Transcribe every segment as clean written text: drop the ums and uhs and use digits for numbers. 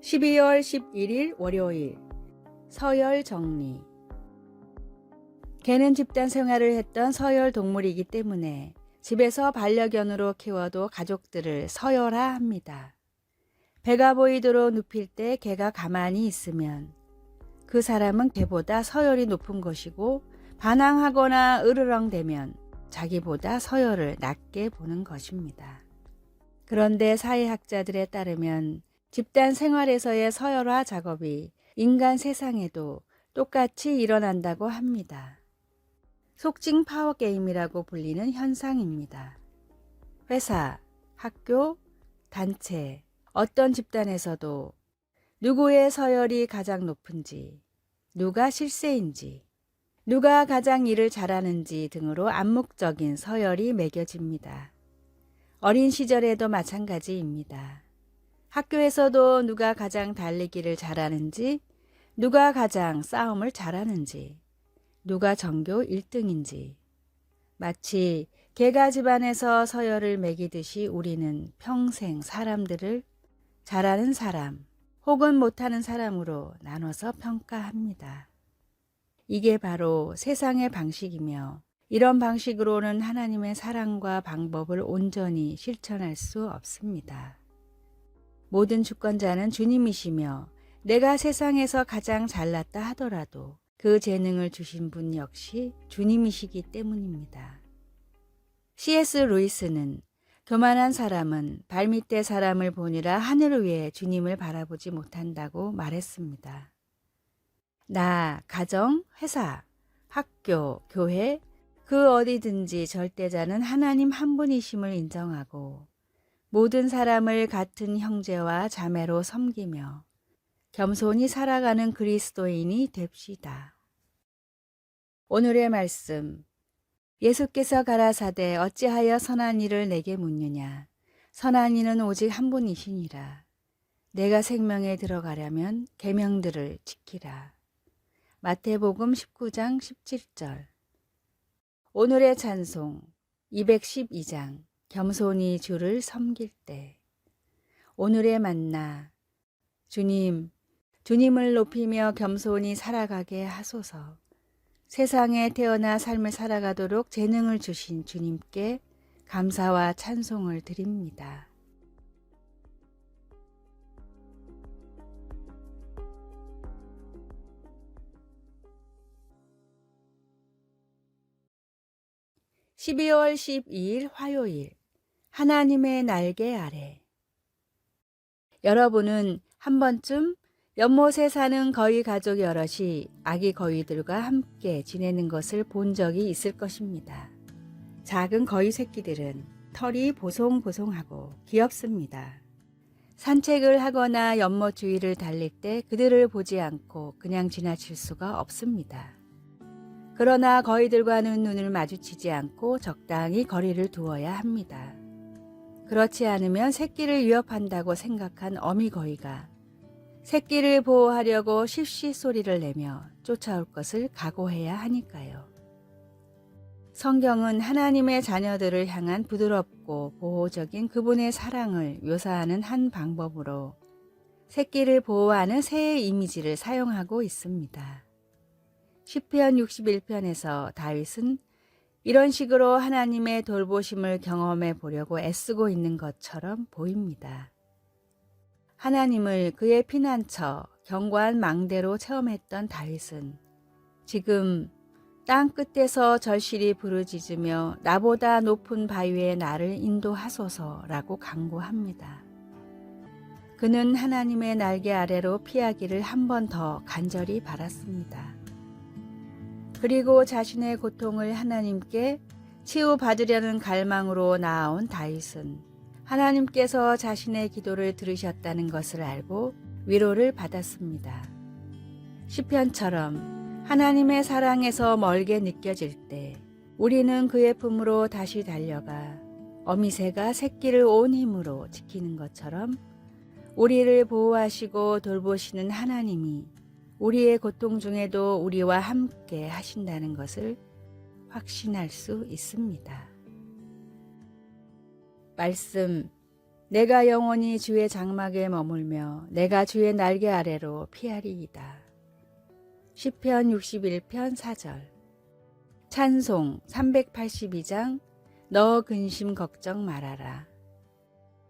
12월 11일 월요일 서열 정리. 개는 집단 생활을 했던 서열 동물이기 때문에 집에서 반려견으로 키워도 가족들을 서열화 합니다. 배가 보이도록 눕힐 때 개가 가만히 있으면 그 사람은 개보다 서열이 높은 것이고, 반항하거나 으르렁대면 자기보다 서열을 낮게 보는 것입니다. 그런데 사회학자들에 따르면 집단 생활에서의 서열화 작업이 인간 세상에도 똑같이 일어난다고 합니다. 속칭 파워게임이라고 불리는 현상입니다. 회사, 학교, 단체, 어떤 집단에서도 누구의 서열이 가장 높은지, 누가 실세인지, 누가 가장 일을 잘하는지 등으로 암묵적인 서열이 매겨집니다. 어린 시절에도 마찬가지입니다. 학교에서도 누가 가장 달리기를 잘하는지, 누가 가장 싸움을 잘하는지, 누가 전교 1등인지, 마치 개가 집안에서 서열을 매기듯이 우리는 평생 사람들을 잘하는 사람 혹은 못하는 사람으로 나눠서 평가합니다. 이게 바로 세상의 방식이며, 이런 방식으로는 하나님의 사랑과 방법을 온전히 실천할 수 없습니다. 모든 주권자는 주님이시며, 내가 세상에서 가장 잘났다 하더라도 그 재능을 주신 분 역시 주님이시기 때문입니다. C.S. 루이스는 교만한 사람은 발밑에 사람을 보느라 하늘을 위해 주님을 바라보지 못한다고 말했습니다. 나, 가정, 회사, 학교, 교회, 그 어디든지 절대자는 하나님 한 분이심을 인정하고 모든 사람을 같은 형제와 자매로 섬기며 겸손히 살아가는 그리스도인이 됩시다. 오늘의 말씀. 예수께서 가라사대 어찌하여 선한 일을 내게 묻느냐. 선한 이는 오직 한 분이시니라. 내가 생명에 들어가려면 계명들을 지키라. 마태복음 19장 17절. 오늘의 찬송 212장 겸손히 주를 섬길 때. 오늘의 만나. 주님을 높이며 겸손히 살아가게 하소서. 세상에 태어나 삶을 살아가도록 재능을 주신 주님께 감사와 찬송을 드립니다. (12월 12일) 화요일 하나님의 날개 아래. 여러분은 한 번쯤 연못에 사는 거위 가족 여럿이 아기 거위들과 함께 지내는 것을 본 적이 있을 것입니다. 작은 거위 새끼들은 털이 보송보송하고 귀엽습니다. 산책을 하거나 연못 주위를 달릴 때 그들을 보지 않고 그냥 지나칠 수가 없습니다. 그러나 거위들과는 눈을 마주치지 않고 적당히 거리를 두어야 합니다. 그렇지 않으면 새끼를 위협한다고 생각한 어미 거위가 새끼를 보호하려고 십시 소리를 내며 쫓아올 것을 각오해야 하니까요. 성경은 하나님의 자녀들을 향한 부드럽고 보호적인 그분의 사랑을 묘사하는 한 방법으로 새끼를 보호하는 새의 이미지를 사용하고 있습니다. 시편 61편에서 다윗은 이런 식으로 하나님의 돌보심을 경험해 보려고 애쓰고 있는 것처럼 보입니다. 하나님을 그의 피난처, 견고한 망대로 체험했던 다윗은 지금 땅 끝에서 절실히 부르짖으며 나보다 높은 바위에 나를 인도하소서라고 간구합니다. 그는 하나님의 날개 아래로 피하기를 한 번 더 간절히 바랐습니다. 그리고 자신의 고통을 하나님께 치유받으려는 갈망으로 나아온 다윗은 하나님께서 자신의 기도를 들으셨다는 것을 알고 위로를 받았습니다. 시편처럼 하나님의 사랑에서 멀게 느껴질 때 우리는 그의 품으로 다시 달려가 어미새가 새끼를 온 힘으로 지키는 것처럼 우리를 보호하시고 돌보시는 하나님이 우리의 고통 중에도 우리와 함께 하신다는 것을 확신할 수 있습니다. 말씀. 내가 영원히 주의 장막에 머물며 내가 주의 날개 아래로 피하리이다. 시편 61편 4절. 찬송 382장 너 근심 걱정 말아라.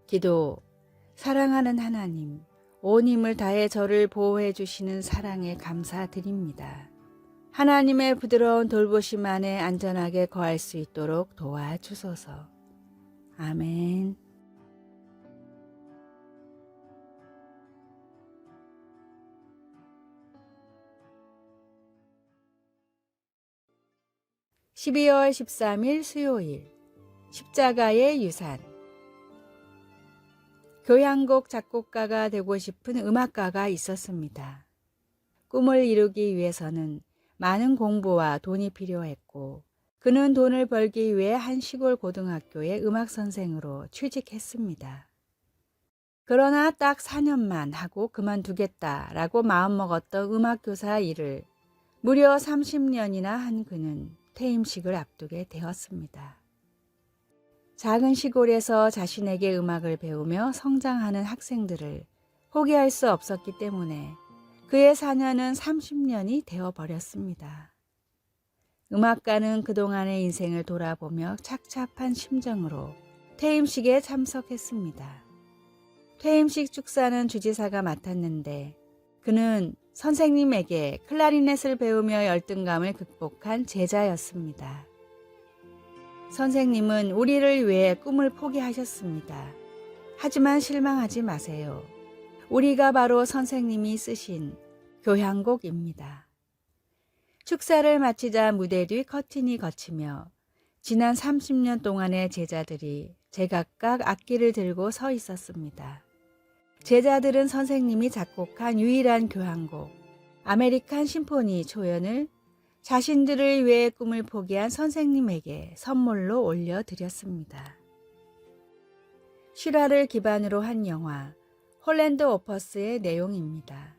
기도. 사랑하는 하나님, 온 힘을 다해 저를 보호해 주시는 사랑에 감사드립니다. 하나님의 부드러운 돌보심 안에 안전하게 거할 수 있도록 도와주소서. 아멘. (12월 13일) 수요일 십자가의 유산. 교향곡 작곡가가 되고 싶은 음악가가 있었습니다. 꿈을 이루기 위해서는 많은 공부와 돈이 필요했고 그는 돈을 벌기 위해 한 시골 고등학교의 음악 선생으로 취직했습니다. 그러나 딱 4년만 하고 그만두겠다라고 마음먹었던 음악교사 일을 무려 30년이나 한 그는 퇴임식을 앞두게 되었습니다. 작은 시골에서 자신에게 음악을 배우며 성장하는 학생들을 포기할 수 없었기 때문에 그의 4년은 30년이 되어버렸습니다. 음악가는 그동안의 인생을 돌아보며 착잡한 심정으로 퇴임식에 참석했습니다. 퇴임식 축사는 주지사가 맡았는데 그는 선생님에게 클라리넷을 배우며 열등감을 극복한 제자였습니다. 선생님은 우리를 위해 꿈을 포기하셨습니다. 하지만 실망하지 마세요. 우리가 바로 선생님이 쓰신 교향곡입니다. 축사를 마치자 무대 뒤 커튼이 걷히며 지난 30년 동안의 제자들이 제각각 악기를 들고 서 있었습니다. 제자들은 선생님이 작곡한 유일한 교향곡 아메리칸 심포니 초연을 자신들을 위해 꿈을 포기한 선생님에게 선물로 올려드렸습니다. 실화를 기반으로 한 영화 홀랜드 오퍼스의 내용입니다.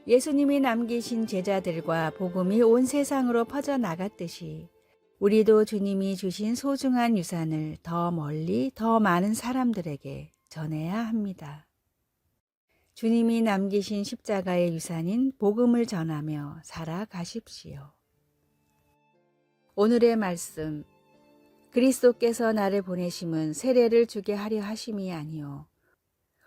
예수님이 남기신 제자들과 복음이 온 세상으로 퍼져나갔듯이 우리도 주님이 주신 소중한 유산을 더 멀리 더 많은 사람들에게 전해야 합니다. 주님이 남기신 십자가의 유산인 복음을 전하며 살아가십시오. 오늘의 말씀. 그리스도께서 나를 보내심은 세례를 주게 하려 하심이 아니요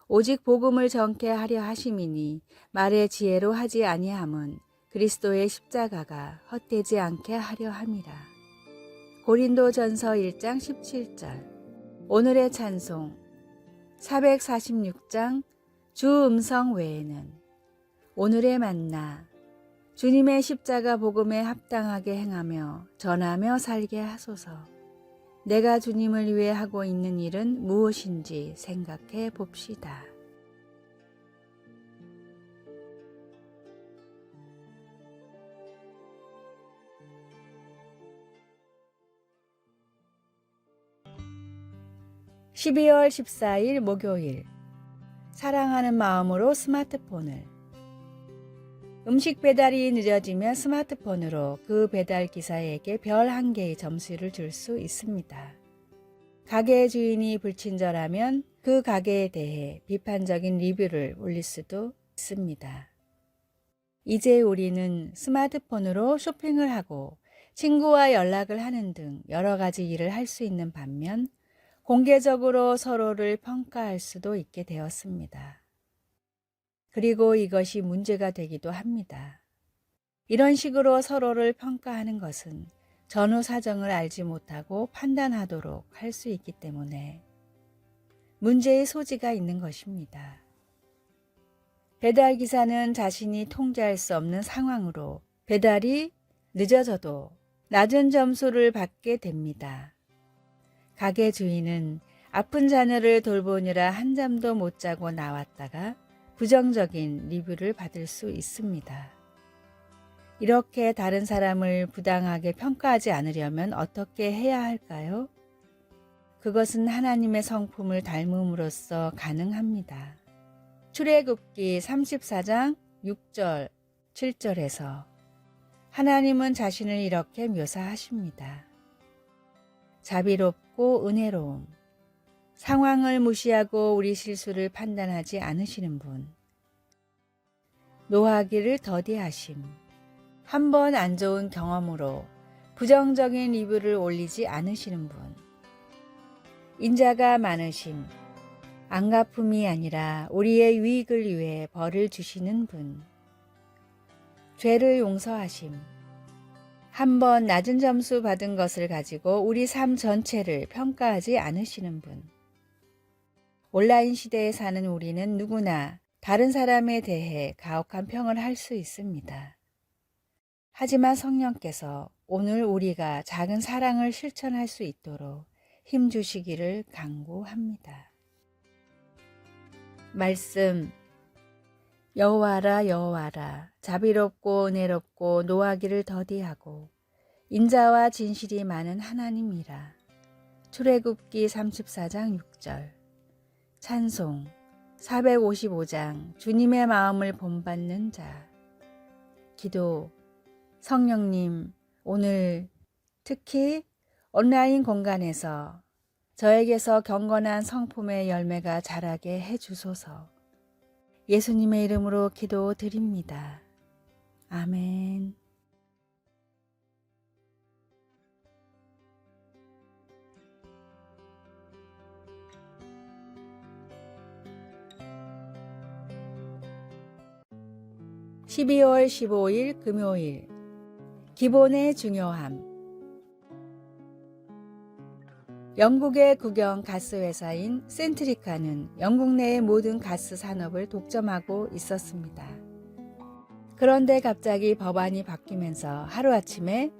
오직 복음을 전케 하려 하심이니 말의 지혜로 하지 아니함은 그리스도의 십자가가 헛되지 않게 하려 함이라. 고린도전서 1장 17절. 오늘의 찬송 446장 주 음성 외에는. 오늘의 만나. 주님의 십자가 복음에 합당하게 행하며 전하며 살게 하소서. 내가 주님을 위해 하고 있는 일은 무엇인지 생각해 봅시다. (12월 14일) 목요일. 사랑하는 마음으로 스마트폰을. 음식 배달이 늦어지면 스마트폰으로 그 배달 기사에게 별 1개의 점수를 줄 수 있습니다. 가게 주인이 불친절하면 그 가게에 대해 비판적인 리뷰를 올릴 수도 있습니다. 이제 우리는 스마트폰으로 쇼핑을 하고 친구와 연락을 하는 등 여러 가지 일을 할 수 있는 반면 공개적으로 서로를 평가할 수도 있게 되었습니다. 그리고 이것이 문제가 되기도 합니다. 이런 식으로 서로를 평가하는 것은 전후 사정을 알지 못하고 판단하도록 할 수 있기 때문에 문제의 소지가 있는 것입니다. 배달기사는 자신이 통제할 수 없는 상황으로 배달이 늦어져도 낮은 점수를 받게 됩니다. 가게 주인은 아픈 자녀를 돌보느라 한잠도 못 자고 나왔다가 부정적인 리뷰를 받을 수 있습니다. 이렇게 다른 사람을 부당하게 평가하지 않으려면 어떻게 해야 할까요? 그것은 하나님의 성품을 닮음으로써 가능합니다. 출애굽기 34장 6절 7절에서 하나님은 자신을 이렇게 묘사하십니다. 자비롭고 은혜로움, 상황을 무시하고 우리 실수를 판단하지 않으시는 분. 노하기를 더디하심. 한 번 안 좋은 경험으로 부정적인 리뷰를 올리지 않으시는 분. 인자가 많으심. 안갚음이 아니라 우리의 유익을 위해 벌을 주시는 분. 죄를 용서하심. 한 번 낮은 점수 받은 것을 가지고 우리 삶 전체를 평가하지 않으시는 분. 온라인 시대에 사는 우리는 누구나 다른 사람에 대해 가혹한 평을 할 수 있습니다. 하지만 성령께서 오늘 우리가 작은 사랑을 실천할 수 있도록 힘 주시기를 간구합니다. 말씀. 여호와라 여호와라, 자비롭고 은혜롭고 노하기를 더디하고 인자와 진실이 많은 하나님이라. 출애굽기 34장 6절. 찬송 455장 주님의 마음을 본받는 자. 기도. 성령님, 오늘 특히 온라인 공간에서 저에게서 경건한 성품의 열매가 자라게 해주소서. 예수님의 이름으로 기도드립니다. 아멘. (12월 15일) 금요일. 기본의 중요함. 영국의 국영 가스회사인 센트리카는 영국 내의 모든 가스 산업을 독점하고 있었습니다. 그런데 갑자기 법안이 바뀌면서 하루아침에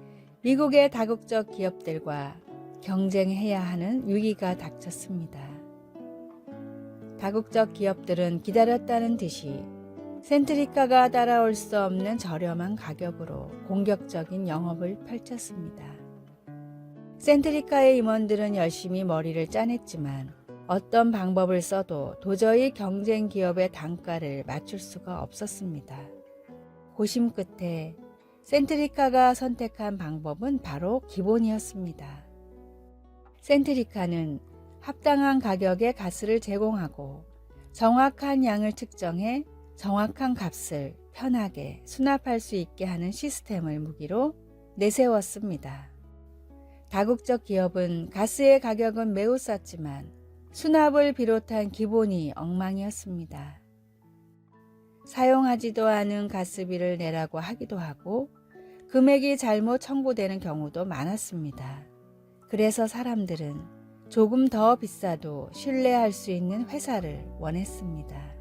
미국의 다국적 기업들과 경쟁해야 하는 위기가 닥쳤습니다. 다국적 기업들은 기다렸다는 듯이 센트리카가 따라올 수 없는 저렴한 가격으로 공격적인 영업을 펼쳤습니다. 센트리카의 임원들은 열심히 머리를 짜냈지만 어떤 방법을 써도 도저히 경쟁 기업의 단가를 맞출 수가 없었습니다. 고심 끝에 센트리카가 선택한 방법은 바로 기본이었습니다. 센트리카는 합당한 가격에 가스를 제공하고 정확한 양을 측정해 정확한 값을 편하게 수납할 수 있게 하는 시스템을 무기로 내세웠습니다. 다국적 기업은 가스의 가격은 매우 쌌지만 수납을 비롯한 기본이 엉망이었습니다. 사용하지도 않은 가스비를 내라고 하기도 하고 금액이 잘못 청구되는 경우도 많았습니다. 그래서 사람들은 조금 더 비싸도 신뢰할 수 있는 회사를 원했습니다.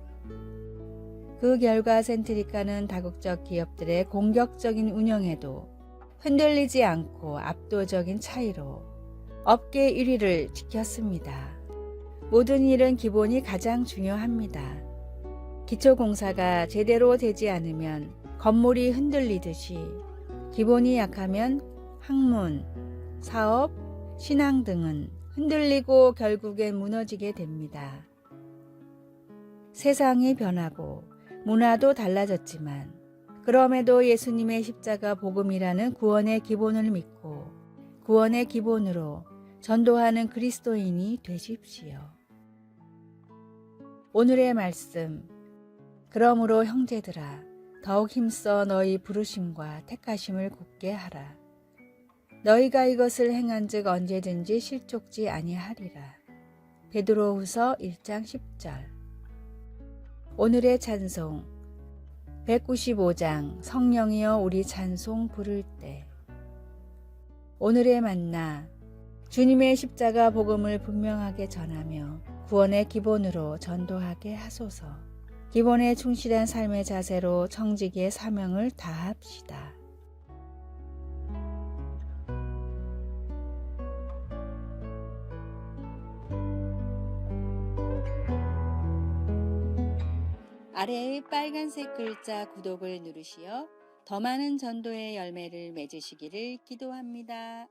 그 결과 센트리카는 다국적 기업들의 공격적인 운영에도 흔들리지 않고 압도적인 차이로 업계 1위를 지켰습니다. 모든 일은 기본이 가장 중요합니다. 기초공사가 제대로 되지 않으면 건물이 흔들리듯이 기본이 약하면 학문, 사업, 신앙 등은 흔들리고 결국엔 무너지게 됩니다. 세상이 변하고 문화도 달라졌지만 그럼에도 예수님의 십자가 복음이라는 구원의 기본을 믿고 구원의 기본으로 전도하는 그리스도인이 되십시오. 오늘의 말씀. 그러므로 형제들아, 더욱 힘써 너희 부르심과 택하심을 굳게 하라. 너희가 이것을 행한즉 언제든지 실족지 아니하리라. 베드로후서 1장 10절. 오늘의 찬송. 195장 성령이여 우리 찬송 부를 때. 오늘의 만나. 주님의 십자가 복음을 분명하게 전하며 구원의 기본으로 전도하게 하소서. 기본에 충실한 삶의 자세로 청지기의 사명을 다합시다. 아래의 빨간색 글자 구독을 누르시어 더 많은 전도의 열매를 맺으시기를 기도합니다.